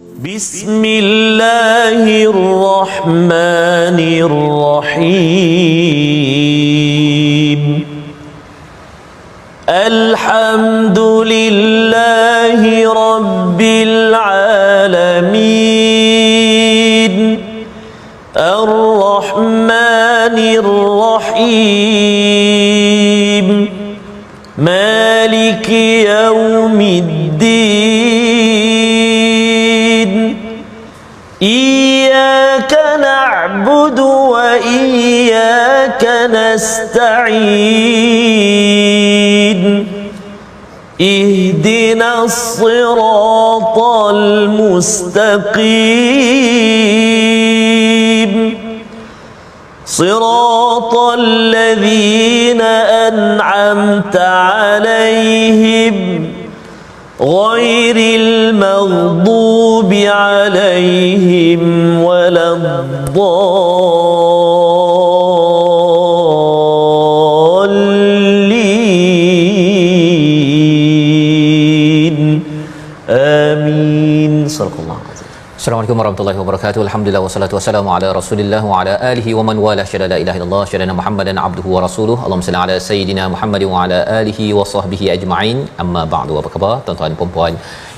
بسم الله الرحمن الرحيم الحمد لله رب العالمين الرحمن الرحيم مالك يوم الدين إياك نعبد وإياك نستعين اهدنا الصراط المستقيم صراط الذين أنعمت عليهم غير المغضوب عليهم ولا الضالين آمين صدق الله. Assalamualaikum warahmatullahi wabarakatuh. Alhamdulillah wassalatu wassalamu ala Rasulillah wa ala alihi wa man wala syada la ilaha illallah syada Muhammadan abduhu wa rasuluhu. Allahumma salli ala sayidina Muhammad wa ala alihi wa sahbihi ajma'in. Amma ba'du. Apa khabar tuan-tuan dan puan-puan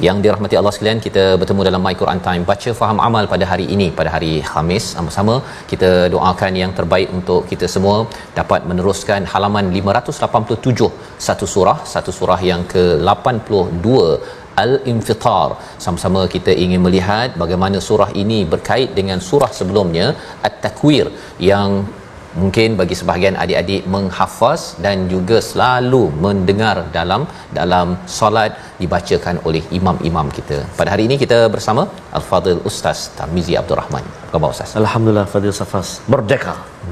yang dirahmati Allah sekalian? Kita bertemu dalam My Quran Time baca faham amal pada hari ini, pada hari Khamis. Sama-sama kita doakan yang terbaik untuk kita semua dapat meneruskan halaman 587 satu surah yang ke-82 Al-Infitar. Sama-sama kita ingin melihat bagaimana surah ini berkait dengan surah sebelumnya At-Takwir yang mungkin bagi sebahagian adik-adik menghafaz dan juga selalu mendengar dalam solat dibacakan oleh imam-imam kita. Pada hari ini kita bersama Al-Fadhil Ustaz Tarmizi Abdul Rahman. Apa khabar Ustaz? Alhamdulillah Fadhil Safas.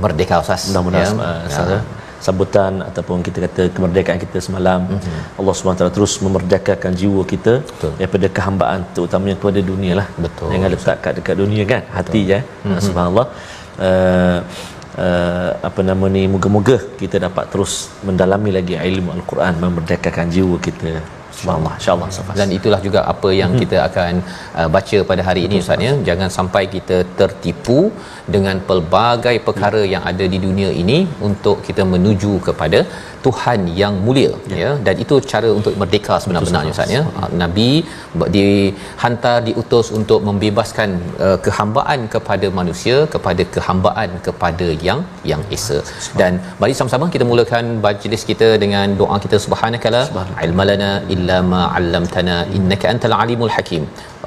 Merdeka Ustaz. Mudah-mudahan sambutan ataupun kita kata kemerdekaan kita semalam, Allah SWT terus memerdekakan jiwa kita. Betul. Daripada kehambaan terutamanya kepada dunia lah. Betul. Jangan letak dekat dunia kan, hati je. Subhanallah. Moga-moga kita dapat terus mendalami lagi ilmu Al-Quran, memerdekakan jiwa kita. Subhanallah, insya-Allah. Dan itulah juga apa yang kita akan baca pada hari ini Ustaz ya. Jangan sampai kita tertipu dengan pelbagai perkara yang ada di dunia ini untuk kita menuju kepada Tuhan yang mulia ya. Dan itu cara untuk merdeka sebenar-benarnya Ustaz ya. Nabi dihantar, diutus untuk membebaskan kehambaan kepada manusia kepada kehambaan kepada yang esa. Dan mari sama-sama kita mulakan majlis kita dengan doa kita. Subhanakala ilmalana illa ma 'allamtana innaka antal alimul hakim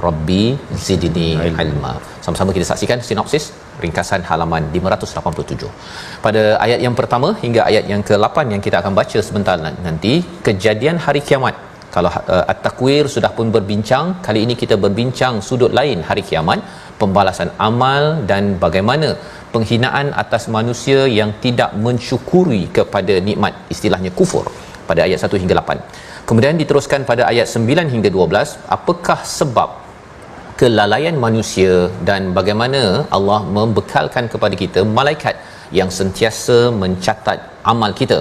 rabbi zidni ilma. Sama-sama kita saksikan sinopsis ringkasan halaman 587. Pada ayat yang pertama hingga ayat yang ke-8 yang kita akan baca sebentar nanti, kejadian hari kiamat. Kalau At-Takwir sudah pun berbincang, kali ini kita berbincang sudut lain hari kiamat, pembalasan amal dan bagaimana penghinaan atas manusia yang tidak mensyukuri kepada nikmat, istilahnya kufur, pada ayat 1 hingga 8. Kemudian diteruskan pada ayat 9 hingga 12, apakah sebab kelalaian manusia dan bagaimana Allah membekalkan kepada kita malaikat yang sentiasa mencatat amal kita.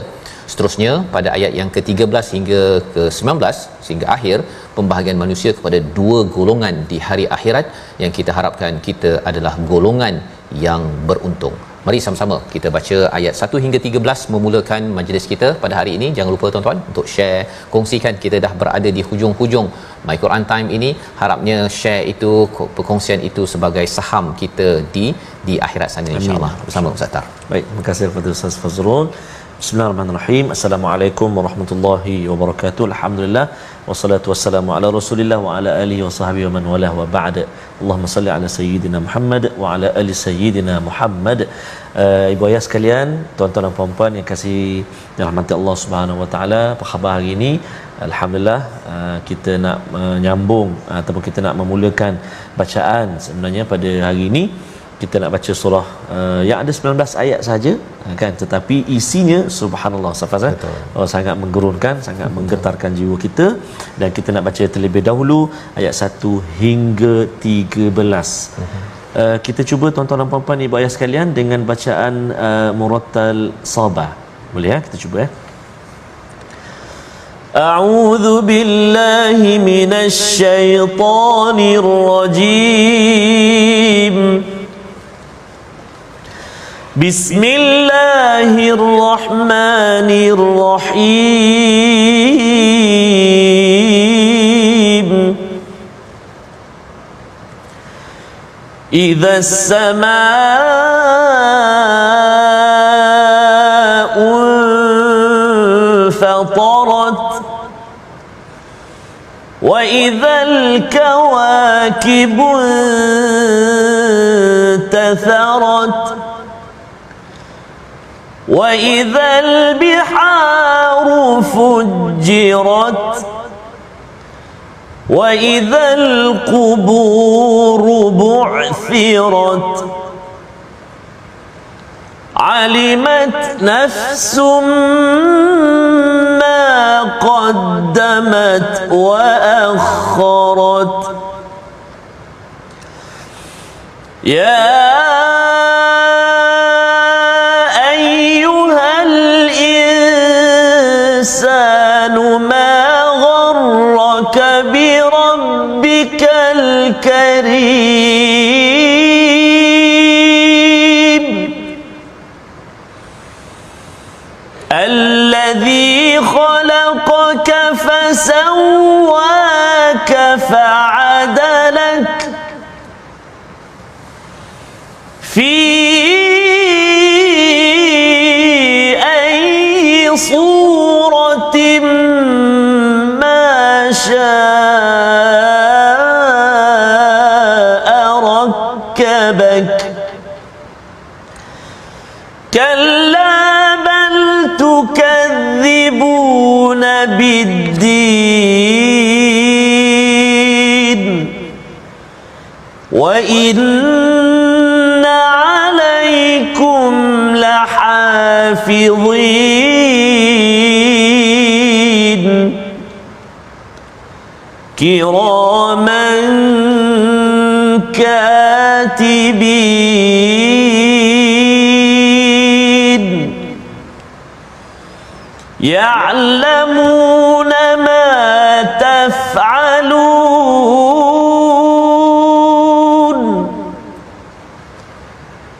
Seterusnya pada ayat yang ke-13 hingga ke-19 sehingga akhir, pembahagian manusia kepada dua golongan di hari akhirat yang kita harapkan kita adalah golongan yang beruntung. Mari sama-sama kita baca ayat 1 hingga 13 memulakan majlis kita pada hari ini. Jangan lupa tuan-tuan untuk share, kongsikan. Kita dah berada di hujung-hujung My Quran Time ini. Harapnya share itu, perkongsian itu sebagai saham kita di akhirat sana insya-Allah. Bersama Ustaz Tar. Baik, terima kasih kepada Ustaz Fazrul. Bismillahirrahmanirrahim. Assalamualaikum warahmatullahi wabarakatuh. Alhamdulillah wassalatu wassalamu ala Rasulillah wa ala alihi wa sahbihi wa man walah wa ba'd. Allahumma salli ala sayyidina Muhammad wa ala ali sayyidina Muhammad. Ibu ayah sekalian, tuan-tuan dan puan-puan yang kasih dirahmati Allah Subhanahu wa taala, apa khabar hari ini? Alhamdulillah, kita nak menyambung ataupun kita nak memulakan bacaan sebenarnya pada hari ini. Kita nak baca surah yang ada 19 ayat saja kan, tetapi isinya subhanallah safazan, sangat menggerunkan, sangat menggetarkan jiwa kita. Dan kita nak baca terlebih dahulu ayat 1 hingga 13. Kita cuba tuan-tuan dan puan-puan, ibu ayah sekalian, dengan bacaan murattal sabah. Boleh ya? Kita cuba ya. أعوذ بالله من الشيطان الرجيم بسم الله الرحمن الرحيم إذا السماء انفطرت وإذا الكواكب انتثرت وإذا البحار فجرت وإذا القبور بعثرت علمت نفس ما قدمت وأخرت يا أيها الإنسان ما غرك بربك الكريم الذي خلقك فسواك فعدلك في أي صورة ما شاء ركبك كلا بل تكذبون بالدين وإن عليكم لحافظين كراما كاتبين يعلمون ما تفعلون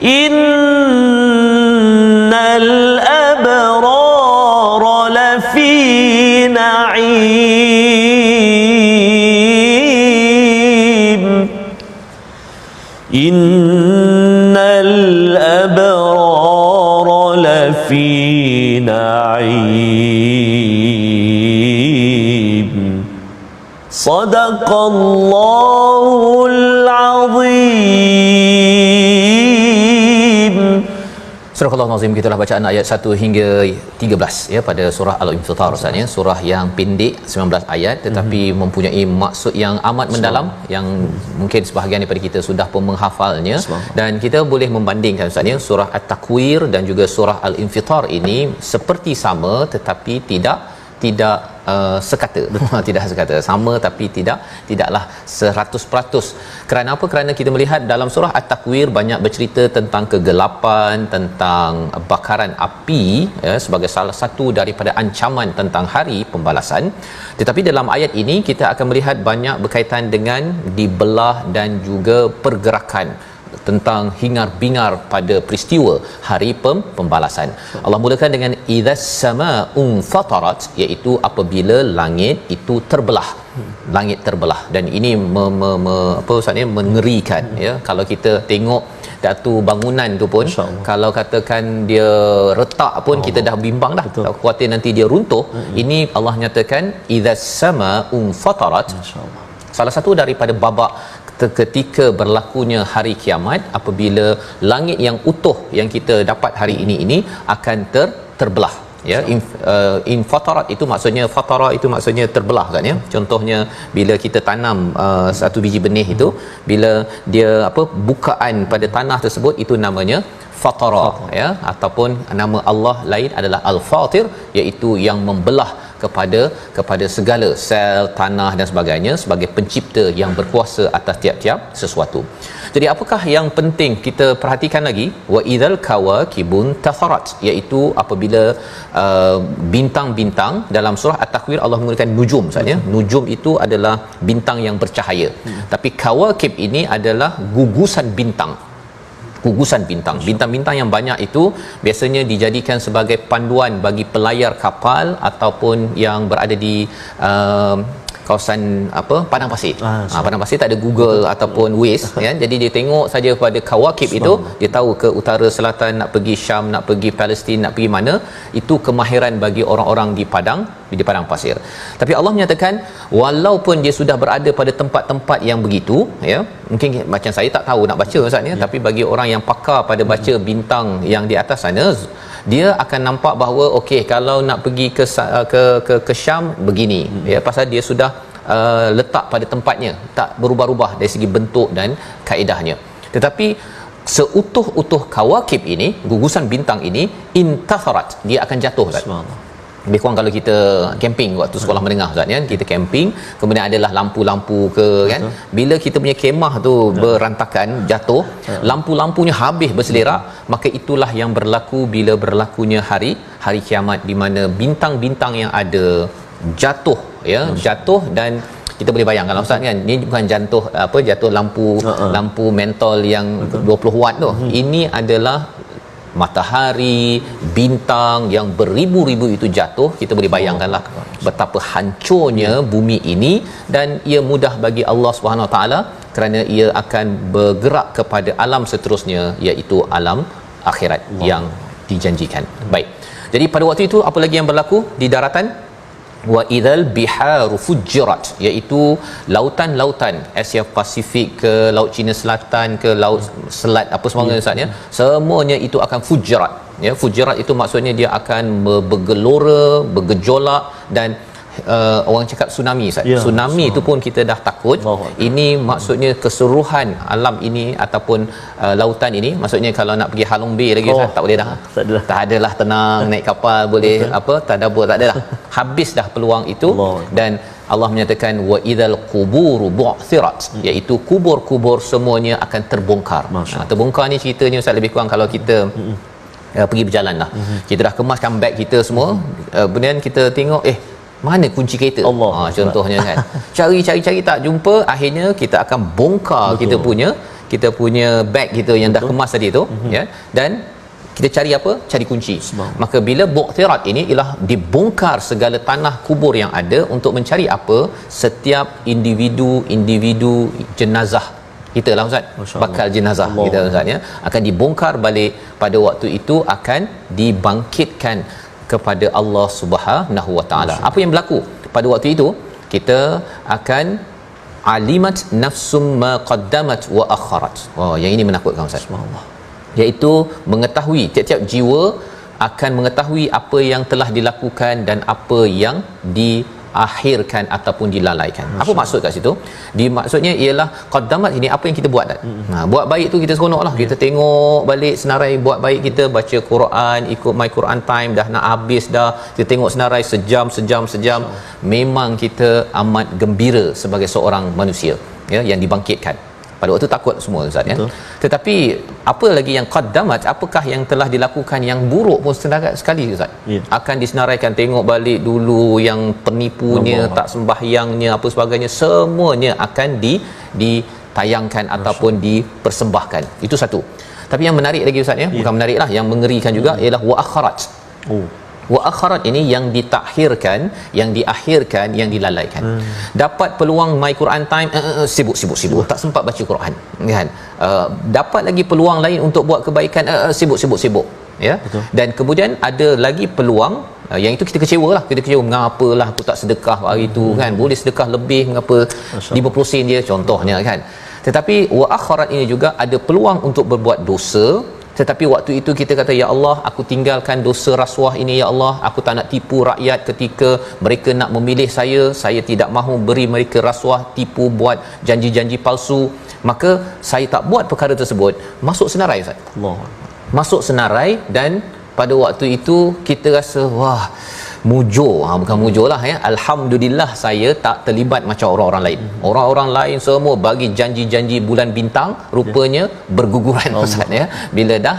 إن الأبرار لفي نعيم إن الأبرار لفي نعيم صدق الله العظيم. Surah Al-Nazim, gitulah bacaan ayat 1 hingga 13 ya pada surah Al-Infitar Ustaz ya, surah yang pendek 19 ayat tetapi mempunyai maksud yang amat mendalam yang mungkin sebahagian daripada kita sudah pun menghafalnya, dan kita boleh membandingkan Ustaz ya, surah At-Takwir dan juga surah Al-Infitar ini seperti sama tetapi tidak sekata. Tidak sekata, sama tapi tidaklah 100%. Kerana apa? Kerana kita melihat dalam surah At-Takwir banyak bercerita tentang kegelapan, tentang bakaran api ya, sebagai salah satu daripada ancaman tentang hari pembalasan. Tetapi dalam ayat ini kita akan melihat banyak berkaitan dengan dibelah dan juga pergerakan tentang hingar-bingar pada peristiwa hari pembalasan. Allah mulakan dengan idzas samaa'u fatarat, iaitu apabila langit itu terbelah. Langit terbelah, dan ini apa maksudnya mengerikan ya. Kalau kita tengok satu bangunan tu pun kalau katakan dia retak pun kita dah bimbang dah, khawatir nanti dia runtuh. Ini Allah nyatakan idzas samaa'u fatarat. Salah satu daripada babak ketika berlakunya hari kiamat apabila langit yang utuh yang kita dapat hari ini akan terbelah ya. Infatarat itu maksudnya, fatara itu maksudnya terbelah kan ya. Contohnya bila kita tanam satu biji benih itu, bila dia bukaan pada tanah tersebut, itu namanya fatara ya, ataupun nama Allah lain adalah al-fatir, iaitu yang membelah kepada segala sel tanah dan sebagainya, sebagai pencipta yang berkuasa atas tiap-tiap sesuatu. Jadi apakah yang penting kita perhatikan lagi? Wa idzal kawakibun tatharat, iaitu apabila bintang-bintang dalam surah At-Takwir Allah menggunakan nujum Ustaz ya. Nujum itu adalah bintang yang bercahaya. Tapi kawakib ini adalah gugusan bintang. Gugusan bintang. Bintang-bintang yang banyak itu biasanya dijadikan sebagai panduan bagi pelayar kapal ataupun yang berada di kawasan padang pasir. Padang pasir tak ada Google ataupun Waze ya. Jadi dia tengok saja pada kawakib itu, dia tahu ke utara, selatan, nak pergi Syam, nak pergi Palestin, nak pergi mana. Itu kemahiran bagi orang-orang di padang pasir. Tapi Allah menyatakan walaupun dia sudah berada pada tempat-tempat yang begitu ya, mungkin macam saya tak tahu nak baca Ustaz ya, tapi bagi orang yang pakar pada baca bintang yang di atas sana, dia akan nampak bahawa okey, kalau nak pergi ke Syam begini ya, pasal dia sudah letak pada tempatnya, tak berubah-ubah dari segi bentuk dan kaedahnya. Tetapi seutuh-utuh kawakib ini, gugusan bintang ini, intatharat, dia akan jatuh Ustaz. Lebih kurang kalau kita camping waktu sekolah menengah Ustaz ya, kita camping, kemudian adalah lampu-lampu ke kan, bila kita punya kemah tu berantakan, jatuh, lampu-lampunya habis berselerak, maka itulah yang berlaku bila berlakunya hari kiamat, di mana bintang-bintang yang ada jatuh ya, jatuh. Dan kita boleh bayangkan Ustaz kan, ni bukan jatuh lampu mentol yang 20 watt tu. Ini adalah matahari, bintang yang beribu-ribu itu jatuh. Kita boleh bayangkanlah betapa hancurnya bumi ini, dan ia mudah bagi Allah Subhanahu Wa Taala kerana ia akan bergerak kepada alam seterusnya, iaitu alam akhirat yang dijanjikan. Baik. Jadi pada waktu itu apa lagi yang berlaku di daratan? Wa idzal biharu fujirat, iaitu lautan-lautan Asia Pasifik ke Laut Cina Selatan ke Laut Selat apa semua Ustaz ya, semuanya itu akan fujirat ya. Fujirat itu maksudnya dia akan bergelora, bergejolak, dan orang cakap tsunami Ustaz. Tsunami itu pun kita dah takut. Ini maksudnya keseluruhan alam ini ataupun lautan ini, maksudnya kalau nak pergi Halong Bay lagi Ustaz, tak boleh dah. Tak adalah tenang naik kapal boleh tadabbur, tak adalah. Habis dah peluang itu. Dan Allah menyatakan wa idzal quburu bu'thirat, iaitu kubur-kubur semuanya akan terbongkar. Terbongkar ni ceritanya Ustaz lebih kurang kalau kita pergi berjalan lah. Kita dah kemaskan beg kita semua, kemudian kita tengok mana kunci kereta, contohnya kan, cari tak jumpa, akhirnya kita akan bongkar kita punya beg kita yang dah kemas tadi tu ya, dan kita cari apa? Cari kunci. Maka bila bu'thirat ini ialah dibongkar segala tanah kubur yang ada untuk mencari apa? Setiap individu jenazah kita lah Ustaz, bakal jenazah kita Ustaz ya, akan dibongkar balik. Pada waktu itu akan dibangkitkan kepada Allah Subhanahu Wa Taala. Apa yang berlaku pada waktu itu? Kita akan alimat nafsum ma qaddamat wa akharat. Yang ini menakutkan Ustaz. Subhanallah. Iaitu mengetahui, tiap-tiap jiwa akan mengetahui apa yang telah dilakukan dan apa yang diakhirkan ataupun dilalaikan. Apa maksud kat situ? Maksudnya ialah qaddamat ini apa yang kita buat kan. Buat baik tu kita seronoklah, kita tengok balik senarai buat baik kita, baca Quran, ikut My Quran Time, dah nak habis dah, kita tengok senarai sejam. Memang kita amat gembira sebagai seorang manusia ya, yang dibangkitkan. Pada waktu takut semua Ustaz ya. Tetapi apa lagi yang qaddamat, apakah yang telah dilakukan yang buruk pun sekali Ustaz. Akan disenaraikan, tengok balik dulu yang penipunya, tak sembahyangnya, apa sebagainya, semuanya akan ditayangkan ataupun dipersembahkan. Itu satu. Tapi yang menarik lagi Ustaz ya, bukan menariklah, yang mengerikan juga ialah wa akharat. Wa akharat ini yang ditakhirkan, yang diakhirkan, yang dilalaikan. Dapat peluang My Quran Time, sibuk, tak sempat baca Quran kan. Dapat lagi peluang lain untuk buat kebaikan, sibuk ya. Dan kemudian ada lagi peluang yang itu kita kecewa, mengapalah aku tak sedekah hari itu kan, boleh sedekah lebih, mengapa 50 sen dia contohnya kan. Tetapi wa akharat ini juga ada peluang untuk berbuat dosa. Tetapi waktu itu kita kata, ya Allah, aku tinggalkan dosa rasuah ini, ya Allah, aku tak nak tipu rakyat ketika mereka nak memilih saya tidak mahu beri mereka rasuah, tipu, buat janji-janji palsu. Maka saya tak buat perkara tersebut. Masuk senarai Ustaz. Masuk senarai, dan pada waktu itu kita rasa wah, mujur, bukan mujur lah ya, alhamdulillah saya tak terlibat macam orang-orang lain. Orang-orang lain semua bagi janji-janji bulan bintang, rupanya berguguran Ustaz ya bila dah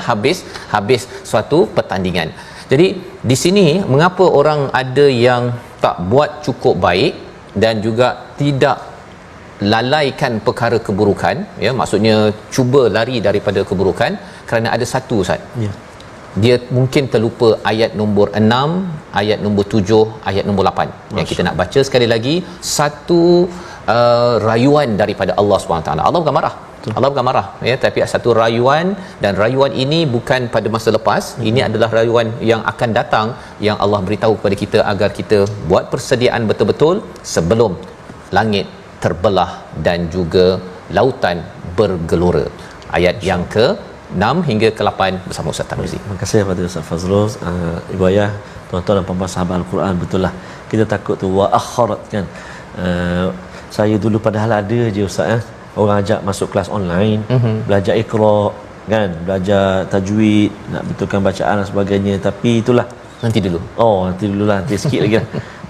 habis suatu pertandingan. Jadi di sini mengapa orang ada yang tak buat cukup baik dan juga tidak lalaikan perkara keburukan ya, maksudnya cuba lari daripada keburukan kerana ada satu Ustaz. Ya. Dia mungkin terlupa ayat nombor 6, ayat nombor 7, ayat nombor 8 yang kita nak baca sekali lagi. Satu rayuan daripada Allah SWT. Allah bukan marah. Betul. Allah bukan marah ya, tapi satu rayuan, dan rayuan ini bukan pada masa lepas. Ini adalah rayuan yang akan datang, yang Allah beritahu kepada kita agar kita buat persediaan betul-betul sebelum langit terbelah dan juga lautan bergelora. Ayat yang ke 6 hingga ke 8 bersama Ustaz Tarmizi. Terima kasih kepada Ustaz Fazrul. Ibu ayah, tuan-tuan dan puan-puan sahabat Al-Quran, betul lah kita takut tu wa akharat kan. Saya dulu padahal ada je Ustaz orang ajak masuk kelas online, belajar Iqra kan, belajar tajwid, nak betulkan bacaan dan sebagainya, tapi itulah nanti dululah nanti sikit lagi lah.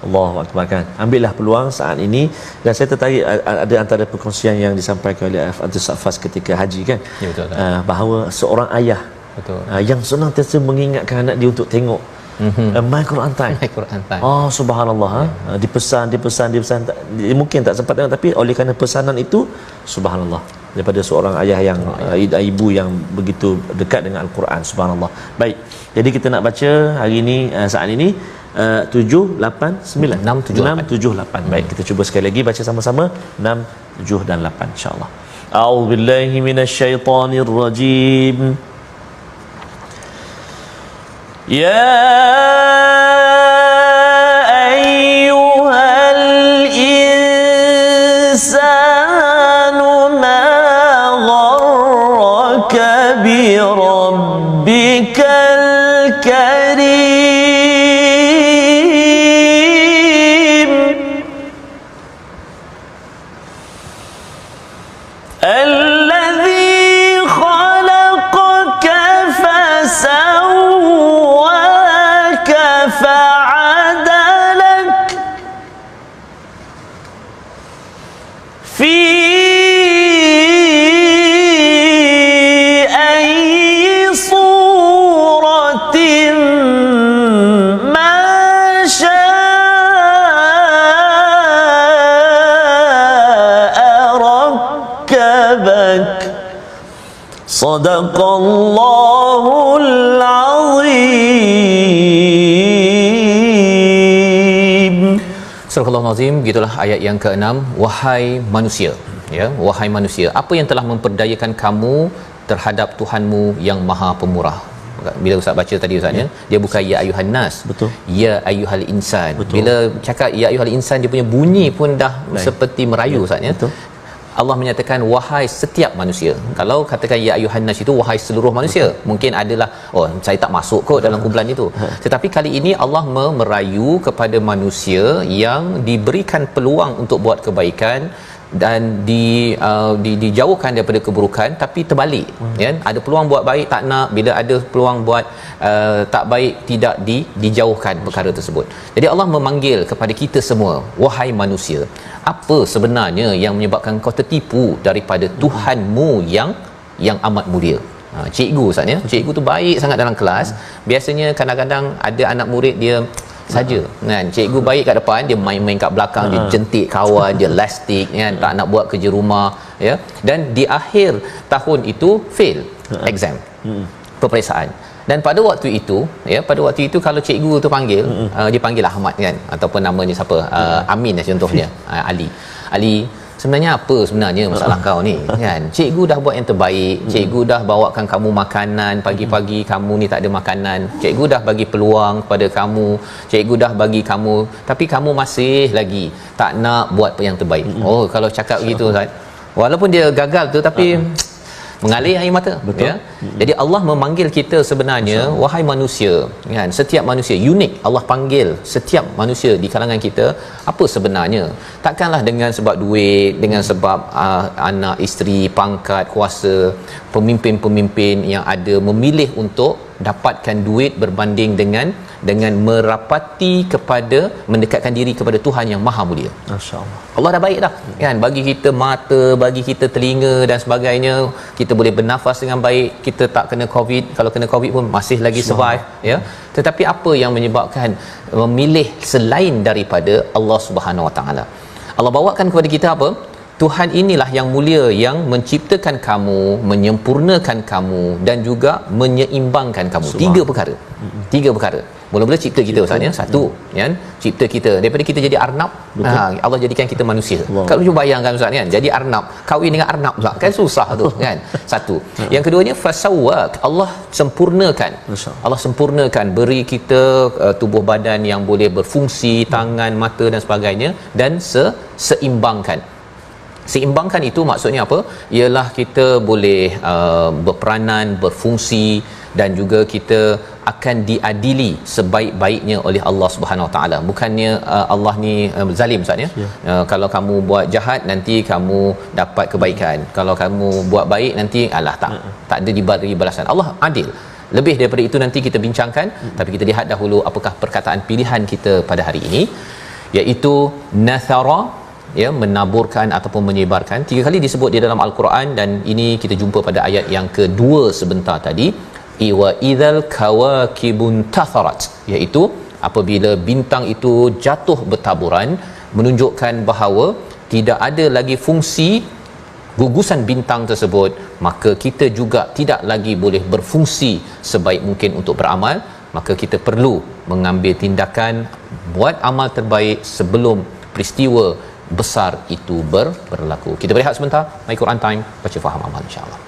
Allahu akbar kan. Ambillah peluang saat ini. Dan saya tertarik ada antara perkongsian yang disampaikan oleh Abdul Safas ketika haji kan. Ya, betul, bahawa seorang ayah yang senantiasa mengingatkan anak dia untuk tengok My Quran Time. Oh subhanallah. Dipesan mungkin tak sempat tengok, tapi oleh kerana pesanan itu subhanallah daripada seorang ayah yang ibu yang begitu dekat dengan Al-Quran, subhanallah. Baik. Jadi kita nak baca hari ini saat ini 7 8 9 6 7 8. Baik, kita cuba sekali lagi baca sama-sama 6 7 dan 8 insya-Allah. A'udzubillahi minasyaitonirrajim. Ya ayyuhal insanu ma gharraka bi rabbikal karim alladhi khalaqaka fasawwaka fa'adalak fi Sadaqallahul Azim. Surah Al-Azim, gitulah ayat yang ke-6. Wahai manusia, ya, wahai manusia, apa yang telah memperdayakan kamu terhadap Tuhanmu yang Maha Pemurah? Bila Ustaz baca tadi Ustaz ya, dia bukan ya ayuhan nas. Betul. Ya ayuhal insan. Betul. Bila cakap ya ayuhal insan, dia punya bunyi pun dah seperti merayu Ustaz ya. Betul. Allah menyatakan wahai setiap manusia. Kalau katakan ya ayuhan nas itu wahai seluruh manusia, mungkin adalah saya tak masuk kot dalam kumpulan itu. Tetapi kali ini Allah merayu kepada manusia yang diberikan peluang untuk buat kebaikan dan dijauhkan daripada keburukan, tapi terbalik ya, ada peluang buat baik tak nak, bila ada peluang buat tak baik tidak dijauhkan perkara tersebut. Jadi Allah memanggil kepada kita semua, wahai manusia, apa sebenarnya yang menyebabkan kau tertipu daripada Tuhanmu yang amat mulia? Cikgu Ustaz ya, cikgu tu baik sangat dalam kelas. Biasanya kadang-kadang ada anak murid dia saja kan, cikgu baik kat depan, dia main-main kat belakang, dia jentik kawan, dia lastik kan, tak nak buat kerja rumah ya, dan di akhir tahun itu fail exam, peperiksaan. Dan pada waktu itu ya, pada waktu itu kalau cikgu tu panggil, dia panggil Ahmad kan, ataupun namanya siapa, Amin contohnya, Ali, sebenarnya apa sebenarnya masalah kau ni kan? Cikgu dah buat yang terbaik, cikgu dah bawakan kamu makanan pagi-pagi, kamu ni tak ada makanan, cikgu dah bagi peluang kepada kamu, cikgu dah bagi kamu, tapi kamu masih lagi tak nak buat yang terbaik. Oh, kalau cakap begitu Ustaz, walaupun dia gagal tu tapi mengalir air mata. Betul. Ya. Jadi Allah memanggil kita sebenarnya, wahai manusia kan, setiap manusia unik. Allah panggil setiap manusia di kalangan kita, apa sebenarnya? Takkanlah dengan sebab duit, dengan sebab anak, isteri, pangkat, kuasa, pemimpin-pemimpin yang ada memilih untuk dapatkan duit berbanding dengan merapati kepada mendekatkan diri kepada Tuhan yang Maha Mulia. Masya-Allah. Allah dah baik dah kan, bagi kita mata, bagi kita telinga dan sebagainya, kita boleh bernafas dengan baik, kita tak kena covid, kalau kena covid pun masih lagi survive ya. Tetapi apa yang menyebabkan memilih selain daripada Allah Subhanahu Wa Taala? Allah bawakan kepada kita apa? Tuhan inilah yang mulia yang menciptakan kamu, menyempurnakan kamu dan juga menyeimbangkan kamu. Tiga perkara. Mula-mula cipta kita Ustaz ya. Satu, kan? Cipta kita daripada kita jadi arnab. Allah jadikan kita manusia. Kalau cuba bayangkan Ustaz kan, jadi arnab, kahwin dengan arnab pula. Kan susah tu kan. Satu. Yang keduanya fasawwak. Allah sempurnakan. Allah sempurnakan, beri kita tubuh badan yang boleh berfungsi, tangan, mata dan sebagainya, dan seimbangkan. Seimbangkan itu maksudnya apa? Ialah kita boleh berperanan, berfungsi dan juga kita akan diadili sebaik-baiknya oleh Allah Subhanahu Wa Taala. Bukannya Allah ni zalim Ustaz ya. Kalau kamu buat jahat nanti kamu dapat kebaikan. Kalau kamu buat baik nanti tak ada diberi balasan. Allah adil. Lebih daripada itu nanti kita bincangkan, tapi kita lihat dahulu apakah perkataan pilihan kita pada hari ini, iaitu nathara, ya, menaburkan ataupun menyebarkan. 3 kali disebut di dalam al-Quran dan ini kita jumpa pada ayat yang kedua sebentar tadi, wa idzal kawakibun tatharat, iaitu apabila bintang itu jatuh bertaburan, menunjukkan bahawa tidak ada lagi fungsi gugusan bintang tersebut, maka kita juga tidak lagi boleh berfungsi sebaik mungkin untuk beramal. Maka kita perlu mengambil tindakan, buat amal terbaik sebelum peristiwa besar itu berlaku. Kita berehat sebentar. My Quran Time, baca faham amal insya-Allah.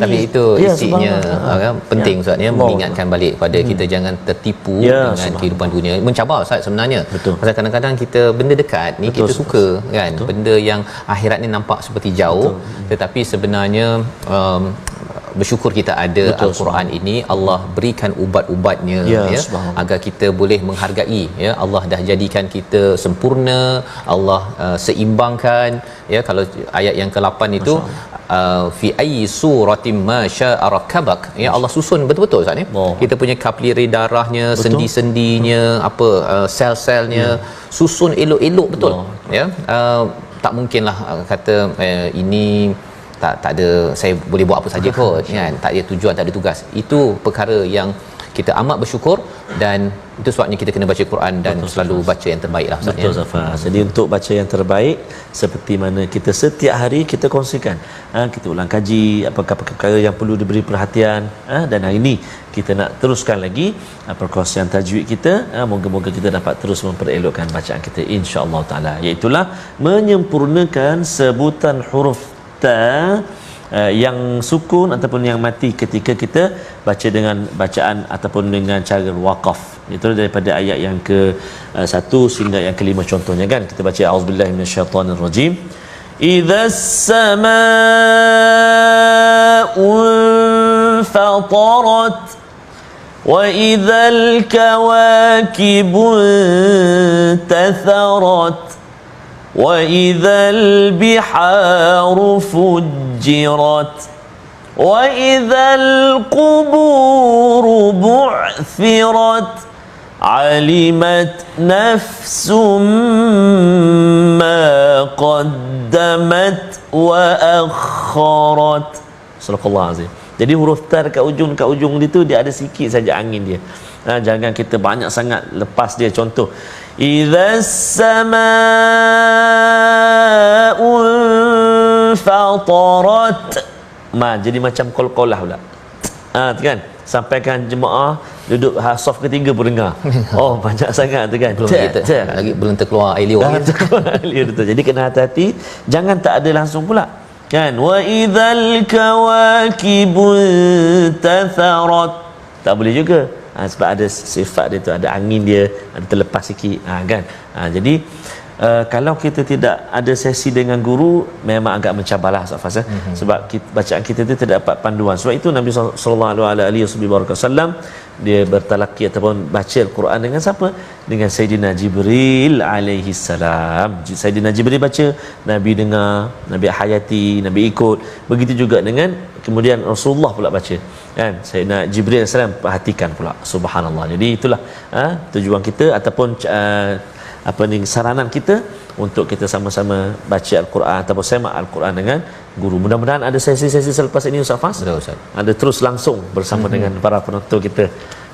Tapi itu isinya penting Ustaz ya, mengingatkan balik pada kita jangan tertipu dengan kehidupan dunia. Mencabar Ustaz sebenarnya. Pasal kadang-kadang kita benda dekat ni kita suka kan, benda yang akhirat ni nampak seperti jauh, tetapi sebenarnya bersyukur kita ada Al-Quran ini. Allah berikan ubat-ubatnya ya, agar kita boleh menghargai ya. Allah dah jadikan kita sempurna, Allah seimbangkan ya. Kalau ayat yang ke-8 itu fi ayyi suratin ma syaa rakabak ya, Allah susun betul-betul Ustaz ni. Kita punya kapilari darahnya, sendi-sendinya, sel-selnya susun elok-elok betul ya. Tak mungkinlah kata ini tak ada, saya boleh buat apa saja kot kan, tak ada tujuan, tak ada tugas. Itu perkara yang kita amat bersyukur, dan itu sebabnya kita kena baca Quran dan selalu baca yang terbaik lah Ustaz. Betul Zafar. Jadi untuk baca yang terbaik, seperti mana kita setiap hari kita kongsikan, kita ulang kaji apakah perkara yang perlu diberi perhatian, dan hari ini kita nak teruskan lagi perkongsian tajwid kita. Moga-moga kita dapat terus memperelokkan bacaan kita insya-Allah taala, iaitu menyempurnakan sebutan huruf ta yang sukun ataupun yang mati ketika kita baca dengan bacaan ataupun dengan cara waqaf. Itu daripada ayat yang ke-1 sehingga yang ke-5 contohnya kan. Kita baca auzubillahi minasyaitonirrajim. Idzas samaa'u fatarat wa idzal kawakibu tatharat وَإِذَا الْبِحَارُ فُجِّرَتْ وَإِذَا الْقُبُورُ بُعْثِرَتْ عَلِمَتْ نَفْسٌ مَا قَدَّمَتْ وَأَخَّرَتْ. Sadaqallahu azim. Jadi huruf ta dekat ujung itu dia ada sikit saja angin dia. Jangan kita banyak sangat lepas dia. Contoh, idzas samaa'un fatarat. Jadi macam qalqalah pula. Kan? Sampaikan jemaah duduk saf ketiga pun dengar. Oh, banyak sangat tu kan. Belum terkeluar air liur. Jadi kena hati-hati, jangan tak ada langsung pula. Kan? Wa idzal kawakibu tatharat. Tak boleh juga. Sebab ada sifat dia tu, ada angin dia, ada terlepas sikit. Kan? Jadi kalau kita tidak ada sesi dengan guru, memang agak mencabarlah Ustaz. Sebab bacaan kita tu tidak dapat panduan. Sebab itu Nabi sallallahu alaihi wasallam dia bertalaqi ataupun baca Al-Quran dengan siapa? Dengan Sayyidina Jibril alaihi salam. Sayyidina Jibril baca, Nabi dengar, Nabi hayati, Nabi ikut. Begitu juga dengan kemudian Rasulullah pula baca. Kan? Sayyidina Jibril alaihi salam perhatikan pula. Subhanallah. Jadi itulah tujuan kita ataupun saranan kita untuk kita sama-sama baca Al-Quran ataupun semak Al-Quran dengan guru. Mudah-mudahan ada sesi-sesi selepas ini Ustaz Fas. Betul, Ustaz. Ada terus langsung bersama dengan para penonton kita,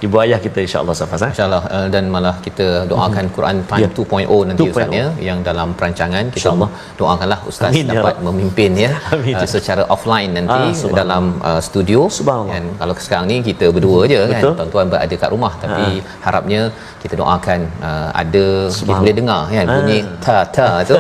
ibu ayah kita, insya-Allah Ustaz Fas. Insya-Allah, dan malah kita doakan Quran Time 2.0 nanti Ustaz ya, yang dalam perancangan kita doakanlah Ustaz dapat memimpin ya secara offline nanti dalam studio. Dan kalau sekarang ni kita berdua je kan, tuan-tuan berada kat rumah, tapi harapnya kita doakan ada kita boleh dengar kan bunyi ta tu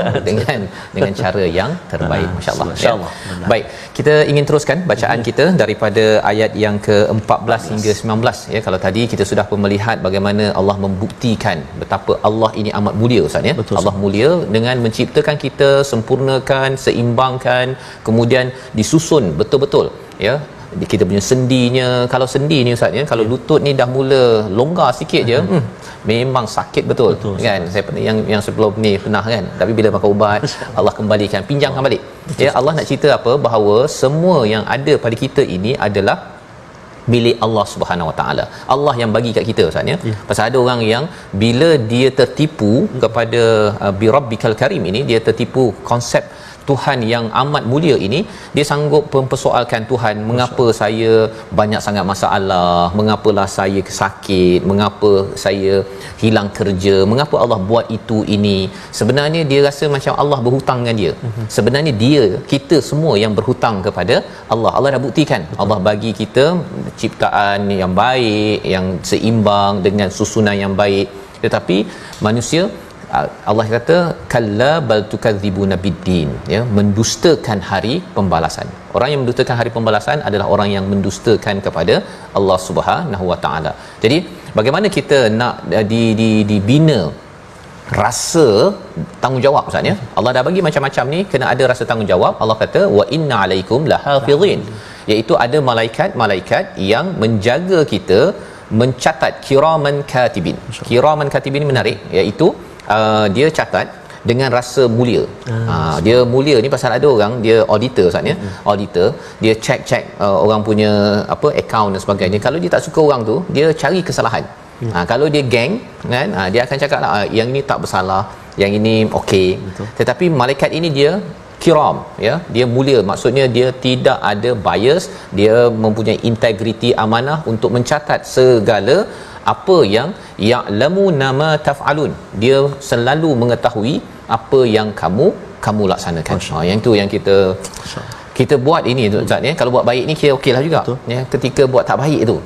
dengan cara yang terbaik, masya-Allah. Masya-Allah. Baik, kita ingin teruskan bacaan kita daripada ayat yang ke-14 hingga 19 ya. Kalau tadi kita sudah melihat bagaimana Allah membuktikan betapa Allah ini amat mulia Ustaz ya. Allah mulia dengan menciptakan kita, sempurnakan, seimbangkan, kemudian disusun betul-betul ya. Kita punya sendinya, kalau sendi ni Ustaz ya, kalau lutut ni dah mula longgar sikit je memang sakit betul kan. Saya pernah yang sebelum ni pernah kan, tapi bila makan ubat Allah kembalikan, pinjamkan balik ya. Allah nak cerita apa? Bahawa semua yang ada pada kita ini adalah milik Allah Subhanahu Wa Taala. Allah yang bagi kat kita Ustaz ya. Pasal ada orang yang bila dia tertipu kepada bi rabbikal karim ini, dia tertipu konsep Tuhan yang amat mulia ini, dia sanggup mempersoalkan Tuhan, mengapa saya banyak sangat masalah, mengapalah saya sakit, mengapa saya hilang kerja, mengapa Allah buat itu ini. Sebenarnya dia rasa macam Allah berhutang dengan dia. Sebenarnya kita semua yang berhutang kepada Allah. Allah dah buktikan. Allah bagi kita ciptaan yang baik, yang seimbang dengan susunan yang baik. Tetapi manusia, Allah kata kalla bal tukadzibuna biddin ya, mendustakan hari pembalasan. Orang yang mendustakan hari pembalasan adalah orang yang mendustakan kepada Allah Subhanahu Wa Taala. Jadi bagaimana kita nak dibina rasa tanggungjawab Ustaz ya? Allah dah bagi macam-macam ni, kena ada rasa tanggungjawab. Allah kata wa inna alaikum lahafizin, iaitu ada malaikat-malaikat yang menjaga kita, mencatat, kiraman katibin. Kiraman katibin ni menarik, iaitu dia catat dengan rasa mulia. Dia mulia ni pasal ada orang dia auditor Ustaz ya. Auditor dia check orang punya account dan sebagainya. Kalau dia tak suka orang tu, dia cari kesalahan. Kalau dia geng kan, dia akan cakap lah, yang ini tak bersalah, yang ini okey. Tetapi malaikat ini dia kiram ya, dia mulia, maksudnya dia tidak ada bias, dia mempunyai integriti, amanah untuk mencatat segala apa yang ya'lamu nama taf'alun. Dia selalu mengetahui apa yang kamu laksanakan. Yang tu yang kita buat ini tu Ustaz ya. Kalau buat baik ni kira okeylah juga ya. Ketika buat tak baik tu,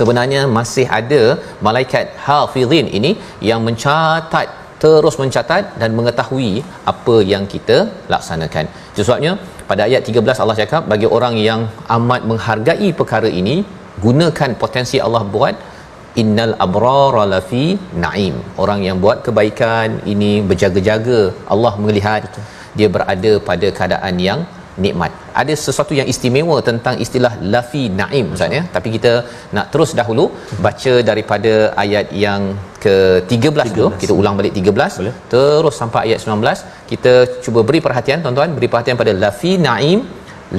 sebenarnya masih ada malaikat hafizin ini yang mencatat, terus mencatat dan mengetahui apa yang kita laksanakan. Sebabnya pada ayat 13 Allah cakap, bagi orang yang amat menghargai perkara ini, gunakan potensi Allah buat, innal abrara lafi naim. Orang yang buat kebaikan ini berjaga-jaga, Allah melihat dia berada pada keadaan yang nikmat. Ada sesuatu yang istimewa tentang istilah lafi naim Ustaz ya. Tapi kita nak terus dahulu baca daripada ayat yang ke-13 dulu. Kita ulang balik 13 boleh, terus sampai ayat 19. Kita cuba beri perhatian tuan-tuan, beri perhatian pada lafi naim,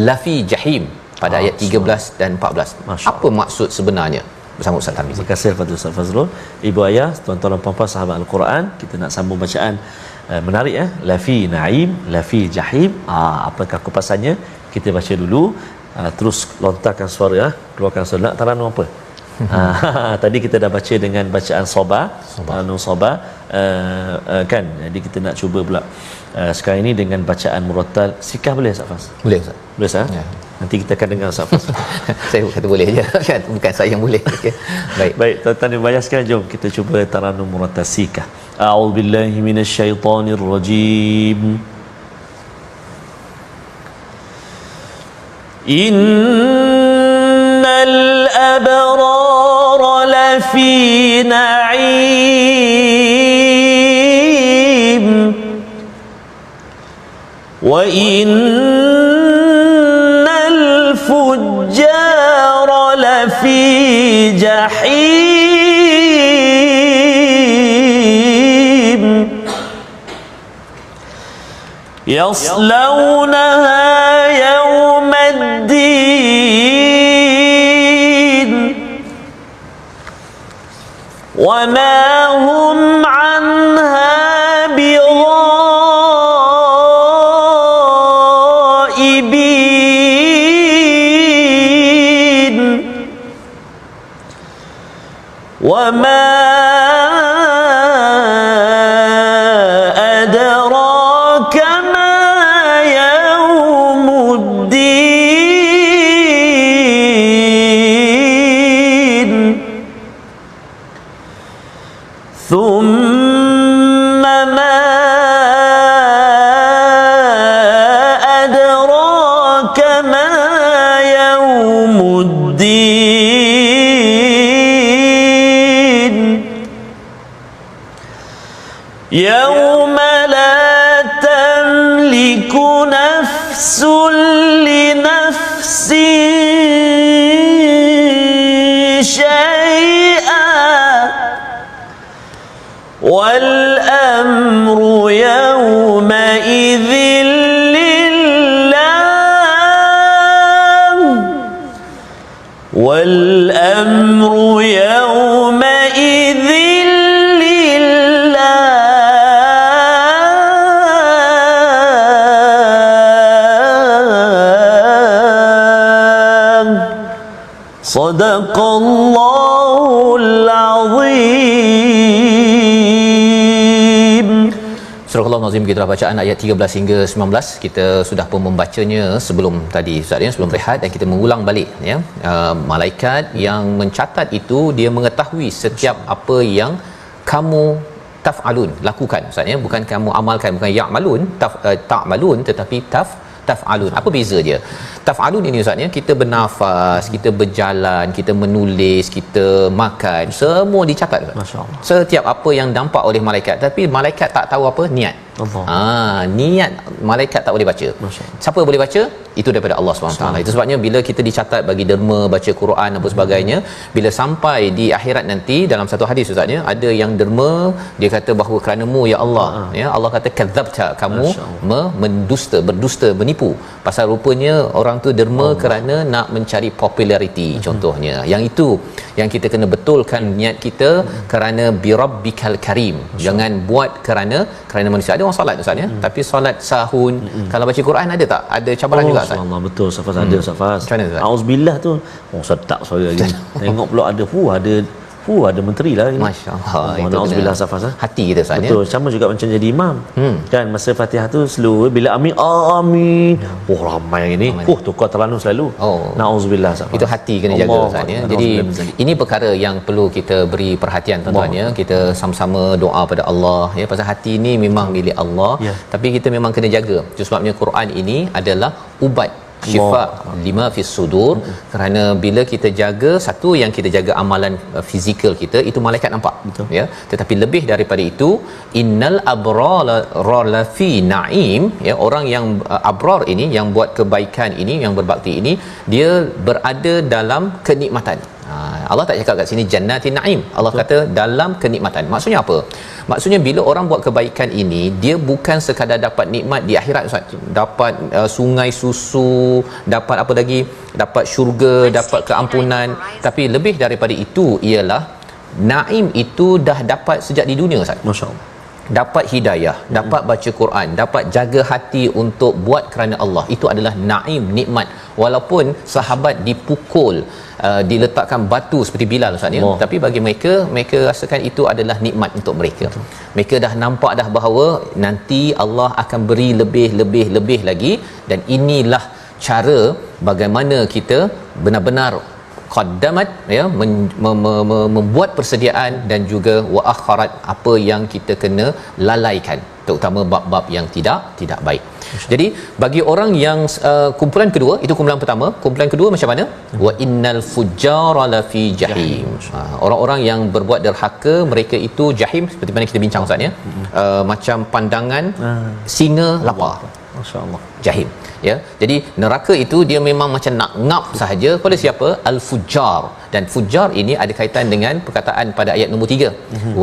lafi jahim pada ayat 13 dan 14. Apa maksud sebenarnya? Bersama Ustaz Tamiz. Terima kasih kepada Ustaz Fazrul. Ibu ayah, tuan-tuan dan puan-puan sahabat Al-Quran, kita nak sambung bacaan menarik lafi naim, lafi jahim. Apakah kupasannya? Kita baca dulu terus lontarkan suara, keluarkan suara. Nak taranum apa? Tadi kita dah baca dengan bacaan soba, taranum soba, kan. Jadi kita nak cuba pula sekarang ini dengan bacaan murattal. Sikah boleh Ustaz Fas? Boleh Ustaz. Boleh Ustaz? Ya. Nanti kita akan dengar Ustaz Fas. Saya kata boleh je kan, bukan saya yang boleh. Okay. Baik, tuan-tuan dan puan sekalian, jom kita cuba taranum murattal sikah. A'udzubillahi minasyaitonirrajim. Innal abrara lafi na'im wa innal fujjara lafi jahim yaslawnaha yawmaddin wa ma hum anha bighaibin wa ma ثم ما أدراك ما يوم الدين يوم لا تملك نفس لنفس والأمر يومئذ لله والأمر يومئذ لله صدق الله العظيم. Surah Al-Nazim, kita bacaan ayat 13 hingga 19. Kita sudah pun membacanya sebelum tadi Ustaz ya, sebelum rehat, dan kita mengulang balik ya. Malaikat yang mencatat itu dia mengetahui setiap apa yang kamu taf'alun, lakukan Ustaz ya, bukan kamu amalkan, bukan ya'malun, ta'malun, tetapi taf'alun. Apa beza dia? Taf'alun ini Ustaz ya, kita bernafas, kita berjalan, kita menulis, kita makan, semua dicatat Ustaz. Masya-Allah. Setiap apa yang nampak oleh malaikat, tapi malaikat tak tahu apa niat. Allah. Niat malaikat tak boleh baca. Siapa boleh baca? Itu daripada Allah SWT. Itu sebabnya bila kita dicatat bagi derma baca Quran dan sebagainya, bila sampai di akhirat nanti, dalam satu hadis Ustaz ya, ada yang derma, dia kata bahawa kerana-Mu ya Allah, ya Allah kata kadzabta, kamu mendusta, berdusta, menipu. Pasal rupanya orang tu derma kerana nak mencari populariti contohnya. Yang itu yang kita kena betulkan niat kita kerana birabbikal karim. Jangan buat kerana manusia. Ada orang solat Ustaz ya, tapi solat sahun, kalau baca Quran ada tak? Ada cabaran juga Ustaz. Allah, betul Ustaz Fas, ada Ustaz Fas. Macam mana Ustaz? Auzubillah tu, sedap suara dia. Tengok pula ada menteri lah ini. Masya-Allah. Itu auzubillah Ustaz Fas. Hati kita Ustaz ya. Betul, sama juga macam jadi imam. Kan masa Fatihah tu slow, bila amin amin. Ramai yang ini. Tukar terlalu selalu. Nauzubillah Ustaz Fas. Itu hati kena jaga Ustaz ya. Jadi ini perkara yang perlu kita beri perhatian tuan-tuan ya. Kita sama-sama doa pada Allah ya, pasal hati ni memang milik Allah, tapi kita memang kena jaga. Itu sebabnya Quran ini adalah ubat, syifa lima fis sudur. Kerana bila kita jaga, satu yang kita jaga amalan fizikal kita, itu malaikat nampak. Betul. Ya, tetapi lebih daripada itu, innal abrar lafi na'im ya, orang yang abrar ini, yang buat kebaikan ini, yang berbakti ini, dia berada dalam kenikmatan. Allah tak cakap kat sini jannatin na'im. Allah kata dalam kenikmatan. Maksudnya apa? Maksudnya bila orang buat kebaikan ini, dia bukan sekadar dapat nikmat di akhirat Ustaz. Dapat sungai susu, dapat apa lagi? Dapat syurga, dapat keampunan. Tapi lebih daripada itu ialah na'im itu dah dapat sejak di dunia Ustaz. Masya-Allah. Dapat hidayah, dapat baca Quran, dapat jaga hati untuk buat kerana Allah. Itu adalah na'im, nikmat walaupun sahabat dipukul, diletakkan batu seperti Bilal Ustaz ya, tapi bagi mereka rasakan itu adalah nikmat untuk mereka. Mereka dah nampak dah bahawa nanti Allah akan beri lebih lagi, dan inilah cara bagaimana kita benar-benar qaddamat ya, membuat persediaan dan juga wa akharat apa yang kita kena lalaikan, terutama bab-bab yang tidak baik. Jadi bagi orang yang kumpulan kedua, itu kumpulan pertama. Kumpulan kedua macam mana? Wa innal fujjara lafi jahim. Orang-orang yang berbuat derhaka, mereka itu jahim, seperti mana kita bincang Ustaz ya. Macam pandangan singa lapar. Masya-Allah. Jahim ya. Jadi neraka itu dia memang macam nak ngap sahaja pada siapa? Al-fujjar. Dan fujjar ini ada kaitan dengan perkataan pada ayat nombor 3.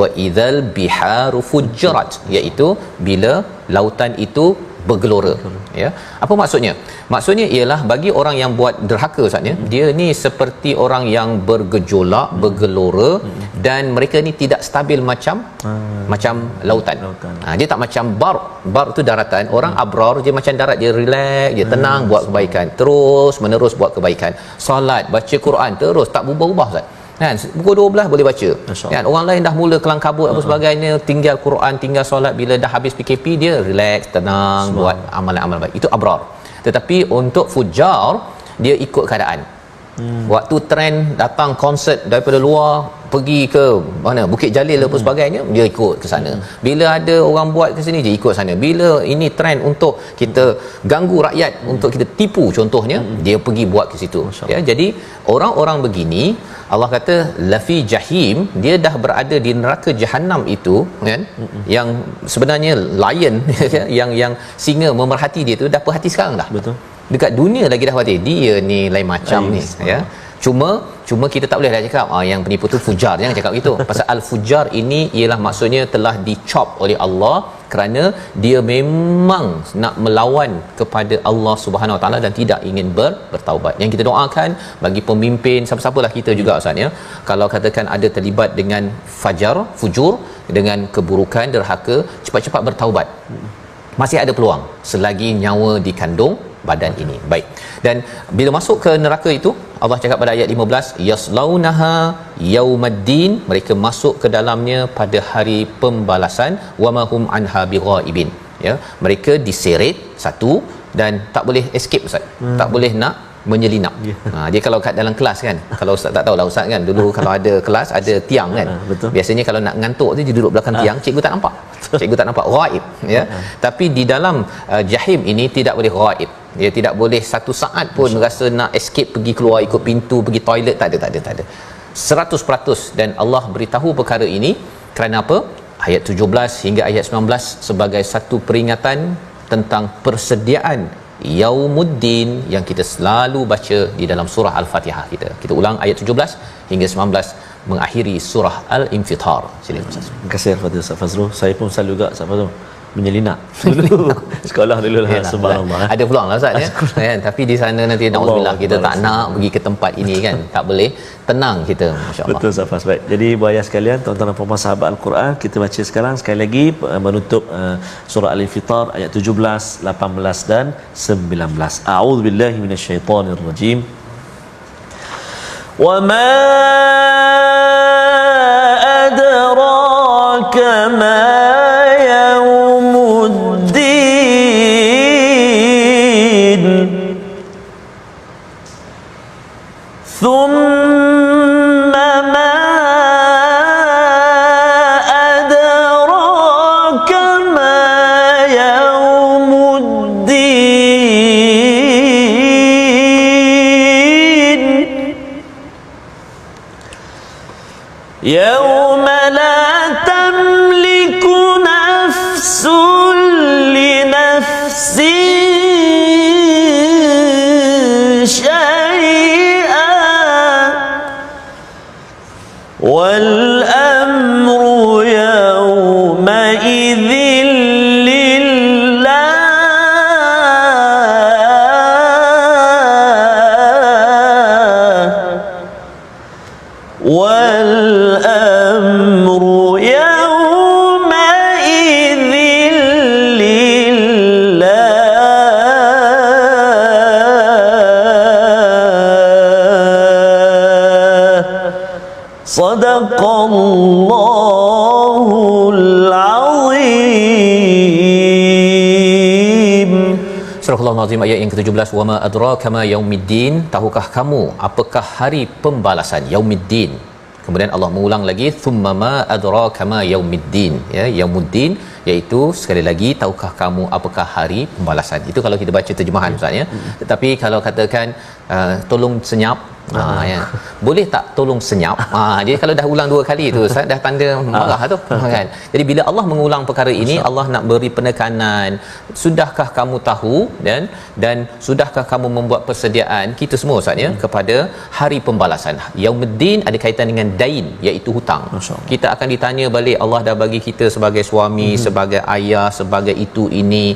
Wa idzal biharu fujjarat, iaitu bila lautan itu bergelora ya. Apa maksudnya? Maksudnya ialah bagi orang yang buat derhaka Ustaz ya, dia ni seperti orang yang bergejolak, bergelora, dan mereka ni tidak stabil macam lautan. Dia tak macam bar tu daratan. Orang abrar dia macam darat, dia relax, dia tenang buat kebaikan, terus menerus buat kebaikan, solat, baca Quran terus, tak berubah-ubah Ustaz kan. Pukul 12 boleh baca kan. Orang lain dah mula kelang kabut apa sebagainya, tinggal Quran, tinggal solat, bila dah habis PKP dia relax, tenang, buat amalan-amalan baik. Itu abrar. Tetapi untuk fujar, dia ikut keadaan. Waktu trend datang konsert daripada luar, pergi ke mana Bukit Jalil apa sebagainya, dia ikut ke sana. Bila ada orang buat ke sini, dia ikut sana. Bila ini trend untuk kita ganggu rakyat, untuk kita tipu contohnya, dia pergi buat ke situ ya. Jadi orang-orang begini Allah kata lafi jahim, dia dah berada di neraka jahanam itu kan. Yang sebenarnya lion yang singa memerhati dia tu dah perhati sekarang dah. Betul. Dekat dunia lagi dah perhati dia ni lain macam ni ya. Cuma kita tak boleh dah cakap yang penipu tu fujar, jangan cakap gitu. Pasal al-fujar ini ialah maksudnya telah dicop oleh Allah kerana dia memang nak melawan kepada Allah Subhanahu Wa Taala dan tidak ingin bertaubat. Yang kita doakan bagi pemimpin, siapa-siapalah kita juga Ustaz ya, kalau katakan ada terlibat dengan fujur, dengan keburukan, derhaka, cepat-cepat bertaubat. Masih ada peluang selagi nyawa dikandung badan ini. Baik. Dan bila masuk ke neraka itu, Allah cakap pada ayat 15, yaslaunaha yaumaddin, mereka masuk ke dalamnya pada hari pembalasan, wamahum anha bighaibin ya. Mereka diseret satu dan tak boleh escape Ustaz. Tak boleh nak menyelinap. Dia kalau kat dalam kelas kan, kalau Ustaz tak tahulah Ustaz kan, dulu kalau ada kelas ada tiang kan. Biasanya kalau nak ngantuk tu dia duduk belakang tiang, cikgu tak nampak. Cikgu tak nampak, ghaib ya. Tapi di dalam jahim ini tidak boleh ghaib. Dia tidak boleh satu saat pun rasa nak escape, pergi keluar ikut pintu, pergi toilet, tak ada. 100%. Dan Allah beritahu perkara ini kerana apa? Ayat 17 hingga ayat 19 sebagai satu peringatan tentang persediaan Yaumuddin yang kita selalu baca di dalam surah Al-Fatihah kita. Kita ulang ayat 17 hingga 19 mengakhiri surah Al-Infitar. Silakan Ustaz. Terima kasih Al-Fatihah Ustaz Fazrul. Saya pun selalu juga Ustaz Fazrul menyelinap dulu sekolah dulu lah. Subhanallah. Ada peluang lah Ustaz ya. Kan, tapi di sana nanti naudzubillah kita tak nak pergi ke tempat ini kan, tak boleh, tenang kita, masya-Allah. Betul Ustaz. Baik. Jadi buaya sekalian, tuan-tuan dan puan-puan sahabat Al-Quran, kita baca sekarang sekali lagi menutup surah Al-Infitar ayat 17, 18 dan 19. A'udzubillahi minasyaitonirrajim. Wa ma adraka ma ثم ما أدراك ما يوم الدين يوم لا تملك نفس لنفس والأمر يومئذ لله والأمر يومئذ لله Sadaqallahul Azim. Surah Al-Nazim ayat yang ke-17, wa ma adraka ma yaumiddin, tahukah kamu apakah hari pembalasan? Yaumiddin. Kemudian Allah mengulang lagi, thumma ma adraka ma yaumiddin, ya, yaumuddin, iaitu sekali lagi, tahukah kamu apakah hari pembalasan? Itu kalau kita baca terjemahan Ustaz, ya. Tetapi kalau katakan tolong senyap, ya. Boleh tak tolong senyap? Dia kalau dah ulang 2 kali tu Ustaz, dah tanda marah tu, kan. Jadi bila Allah mengulang perkara ini, Allah nak beri penekanan, sudahkah kamu tahu dan sudahkah kamu membuat persediaan kita semua Ustaz, ya, kepada hari pembalasan. Yaumuddin ada kaitan dengan dain, iaitu hutang. Kita akan ditanya balik, Allah dah bagi kita sebagai suami, sebagai ayah, sebagai itu ini,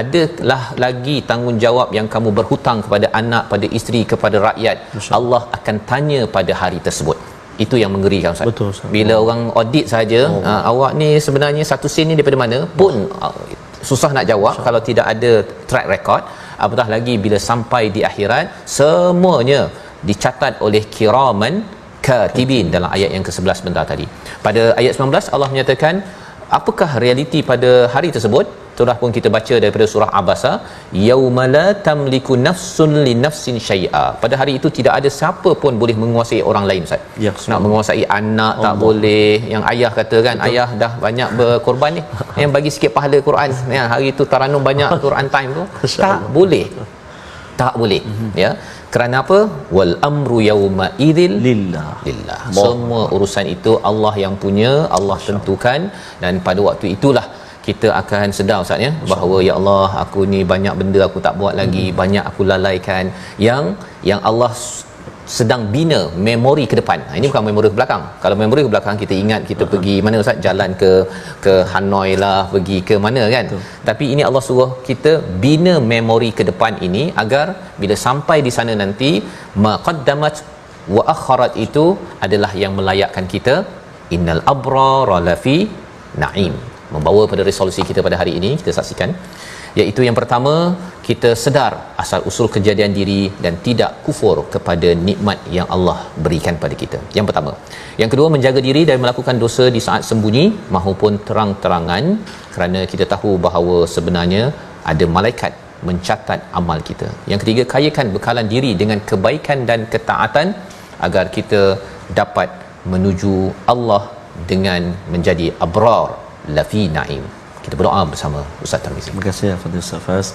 adalah lagi tanggungjawab yang kamu berhutang kepada anak, pada isteri, kepada rakyat. Allah akan tanya pada hari tersebut. Itu yang mengerikan Ustaz. Betul, Ustaz. Bila orang audit saja, awak ni sebenarnya 1 sen ni daripada mana pun susah nak jawab kalau tidak ada track record. Apatah lagi bila sampai di akhirat, semuanya dicatat oleh kiraman katibin dalam ayat yang ke-11 sebentar tadi. Pada ayat 19 Allah menyatakan apakah realiti pada hari tersebut. Itulah pun kita baca daripada surah Abasa, yauma la tamliku nafsun li nafsin syai'a. Pada hari itu tidak ada siapa pun boleh menguasai orang lain Ustaz. Ya, nak menguasai anak tak boleh. Yang ayah kata kan, betul, ayah dah banyak berkorban ni, yang bagi sikit pahala Quran, ya, hari itu taranum banyak Quran time tu, tak boleh. Tak boleh. Ya. Kerana apa? Wal amru yauma idzil lillah. Semua urusan itu Allah yang punya, Allah tentukan, dan pada waktu itulah kita akan sedar Ustaz, ya, bahawa ya Allah, aku ni banyak benda aku tak buat lagi, banyak aku lalaikan, yang Allah sedang bina memori ke depan. Ini bukan memori ke belakang. Kalau memori ke belakang, kita ingat kita pergi mana Ustaz, jalan ke Hanoi lah, pergi ke mana kan. Tapi ini Allah suruh kita bina memori ke depan ini, agar bila sampai di sana nanti, maqaddamat wa akharat itu adalah yang melayakkan kita. Innal abrara lafi na'im. Membawa pada resolusi kita pada hari ini, kita saksikan, iaitu yang pertama, kita sedar asal usul kejadian diri dan tidak kufur kepada nikmat yang Allah berikan pada kita. Yang pertama. Yang kedua, menjaga diri dari melakukan dosa di saat sembunyi maupun terang-terangan, kerana kita tahu bahawa sebenarnya ada malaikat mencatat amal kita. Yang ketiga, kayakan bekalan diri dengan kebaikan dan ketaatan agar kita dapat menuju Allah dengan menjadi abrar lafi naim. Kita berdoa bersama Ustaz Tarmizi. Terima kasih Fadil Ustaz Fas.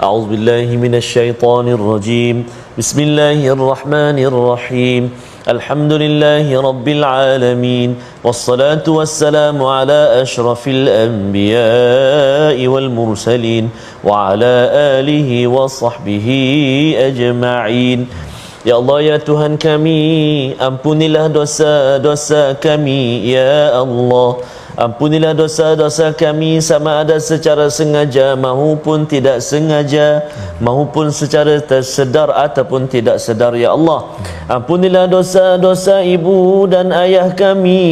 A'udzubillahi minasyaitonirrajim. Bismillahirrahmanirrahim. Alhamdulillahi rabbil alamin. Wassalatu wassalamu ala asyrafil anbiya'i wal mursalin wa ala alihi wa sahbihi ajma'in. Ya Allah, ya Tuhan kami, ampunilah dosa-dosa kami, ya Allah. Ampunilah dosa-dosa kami, sama ada secara sengaja maupun tidak sengaja, maupun secara tersedar ataupun tidak sedar, ya Allah. Ampunilah dosa-dosa ibu dan ayah kami,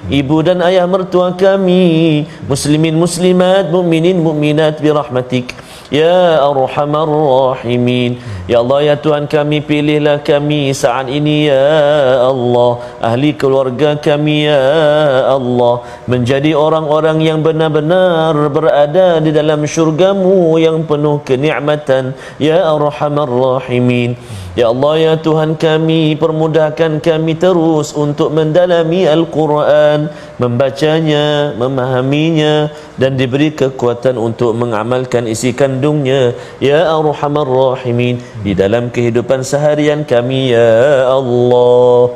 ibu dan ayah mertua kami, muslimin muslimat, mukminin mukminat birahmatik ya arhamar rahimin. Ya Allah, ya Tuhan kami, pilihlah kami saat ini, ya Allah, ahli keluarga kami, ya Allah, menjadi orang-orang yang benar-benar berada di dalam syurga-Mu yang penuh kenikmatan, ya arhamar rahimin. Ya Allah, ya Tuhan kami, permudahkan kami terus untuk mendalami Al-Quran, membacanya, memahaminya, dan diberi kekuatan untuk mengamalkan isi kandungnya, ya arhamar rahimin, di dalam kehidupan seharian kami, ya Allah.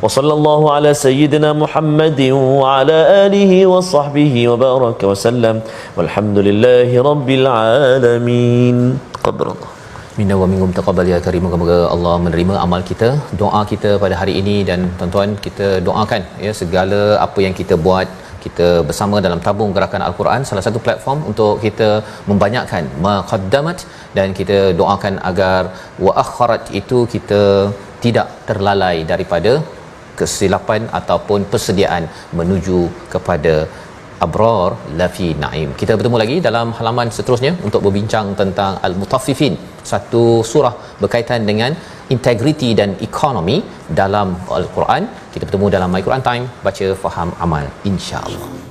Wa sallallahu ala sayyidina Muhammadin wa ala alihi wa sahbihi wa baraka wa sallam. Walhamdulillahi rabbil alamin. Taqabbalallah minna wa minkum, taqabbal ya karim. Moga-moga Allah menerima amal kita, doa kita pada hari ini. Dan tuan-tuan, kita doakan ya segala apa yang kita buat, kita bersama dalam tabung gerakan Al-Quran, salah satu platform untuk kita membanyakkan maqaddamat, dan kita doakan agar wa akharat itu kita tidak terlalai daripada kesilapan ataupun persediaan menuju kepada abrar lafi naim. Kita bertemu lagi dalam halaman seterusnya untuk berbincang tentang al-mutaffifin, satu surah berkaitan dengan integriti dan ekonomi dalam al-Quran. Kita bertemu dalam My Quran Time, baca faham amal, insya-Allah.